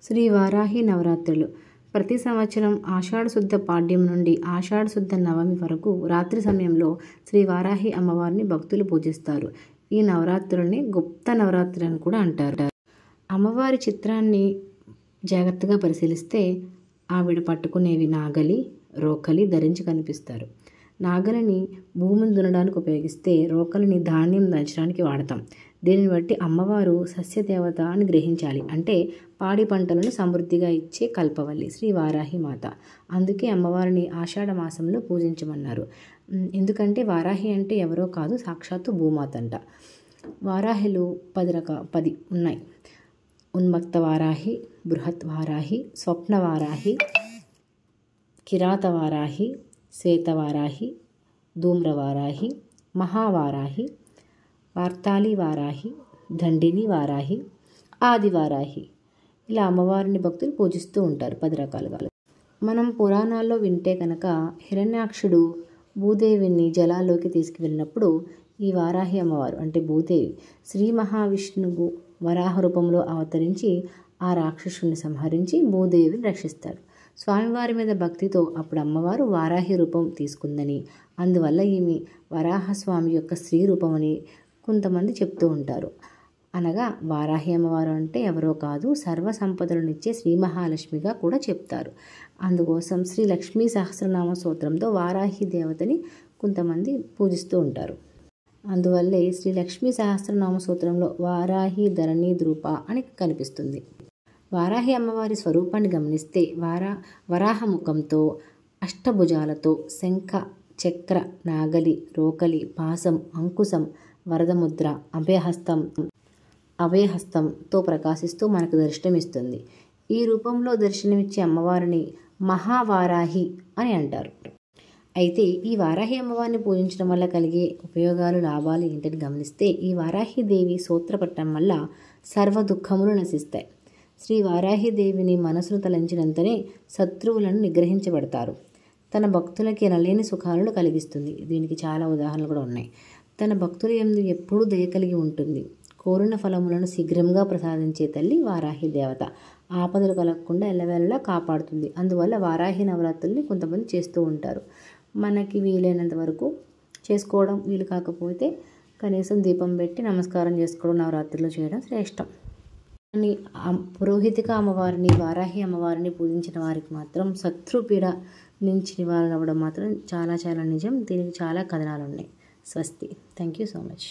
శ్రీ వారాహి నవరాత్రులు ప్రతి సంవత్సరం ఆషాఢశుద్ధ పాడ్యం నుండి ఆషాఢశుద్ధ నవమి వరకు రాత్రి సమయంలో శ్రీ వారాహి అమ్మవారిని భక్తులు పూజిస్తారు. ఈ నవరాత్రుల్ని గుప్త నవరాత్రి అని కూడా అంటారు. అమ్మవారి చిత్రాన్ని జాగ్రత్తగా పరిశీలిస్తే ఆవిడ పట్టుకునేవి నాగలి, రోకలి ధరించి కనిపిస్తారు. నాగలిని భూమిని దున్నడానికి ఉపయోగిస్తే రోకలిని ధాన్యం దంచడానికి వాడతాం. దీనిని బట్టి అమ్మవారు సస్యదేవత అని గ్రహించాలి. అంటే పాడి పంటలను సమృద్ధిగా ఇచ్చే కల్పవల్లి శ్రీ వారాహి మాత. అందుకే అమ్మవారిని ఆషాఢ మాసంలో పూజించమన్నారు. ఎందుకంటే వారాహి అంటే ఎవరో కాదు, సాక్షాత్తు భూమాత అంట. వారాహిలు 10 ఉన్నాయి. ఉన్మక్త వారాహి, బృహత్ వారాహి, స్వప్న వారాహి, కిరాత వారాహి, శ్వేతవారాహి, ధూమ్రవారాహి, మహావారాహి, వార్తాళి వారాహి, దండిని వారాహి, ఆదివారాహి. ఇలా అమ్మవారిని భక్తులు పూజిస్తూ ఉంటారు 10 రకాలుగా. మనం పురాణాల్లో వింటే కనుక హిరణ్యాక్షుడు భూదేవిని జలాల్లోకి తీసుకువెళ్ళినప్పుడు ఈ వారాహి అమ్మవారు అంటే భూదేవి శ్రీ మహావిష్ణువు వరాహ రూపంలో అవతరించి ఆ రాక్షసుని సంహరించి భూదేవిని రక్షిస్తారు. స్వామివారి మీద భక్తితో అప్పుడు అమ్మవారు వారాహి రూపం తీసుకుందని, అందువల్ల ఈమె వరాహస్వామి యొక్క స్త్రీ రూపమని కొంతమంది చెప్తూ ఉంటారు. అనగా వారాహి అమ్మవారు అంటే ఎవరో కాదు, సర్వ సంపదలనిచ్చే శ్రీ మహాలక్ష్మిగా కూడా చెప్తారు. అందుకోసం శ్రీ లక్ష్మీ సహస్రనామ స్తోత్రంతో వారాహి దేవతని కొంతమంది పూజిస్తూ ఉంటారు. అందువల్లే శ్రీ లక్ష్మీ సహస్రనామ స్తోత్రంలో వారాహి ధరణి ద్రూప అని కనిపిస్తుంది. వారాహి అమ్మవారి స్వరూపాన్ని గమనిస్తే వరాహ ముఖంతో, అష్టభుజాలతో, శంఖ, చక్ర, నాగలి, రోకలి, పాసం, అంకుశం, వరదముద్ర, అభయహస్తంతో ప్రకాశిస్తూ మనకు దర్శనమిస్తుంది. ఈ రూపంలో దర్శనమిచ్చే అమ్మవారిని మహావారాహి అని అంటారు. అయితే ఈ వారాహి అమ్మవారిని పూజించడం వల్ల కలిగే ఉపయోగాలు, లాభాలు ఏంటని గమనిస్తే ఈ వారాహి దేవి స్తోత్రపట్టడం వల్ల సర్వ దుఃఖములు నశిస్తాయి. శ్రీ వారాహి దేవిని మనసును తలంచినంతనే శత్రువులను నిగ్రహించబడతారు. తన భక్తులకి ఎనలేని సుఖాలను కలిగిస్తుంది. దీనికి చాలా ఉదాహరణలు కూడా ఉన్నాయి. తన భక్తుల యందు ఎప్పుడూ దయ కలిగి ఉంటుంది. కోరిన ఫలములను శీఘ్రంగా ప్రసాదించే తల్లి వారాహి దేవత. ఆపదలు కలగకుండా ఎల్లవేళలా కాపాడుతుంది. అందువల్ల వారాహి నవరాత్రుల్ని కొంతమంది చేస్తూ ఉంటారు. మనకి వీలైనంత వరకు చేసుకోవడం, వీలు కాకపోతే కనీసం దీపం పెట్టి నమస్కారం చేసుకోవడం నవరాత్రుల్లో చేయడం శ్రేష్టం. కానీ పురోహితిక అమ్మవారిని, వారాహి అమ్మవారిని పూజించిన వారికి మాత్రం శత్రుపీడ నుంచి నివారణ అవ్వడం మాత్రం చాలా చాలా నిజం. దీనికి చాలా కథనాలు ఉన్నాయి. స్వస్తి. Thank you so much.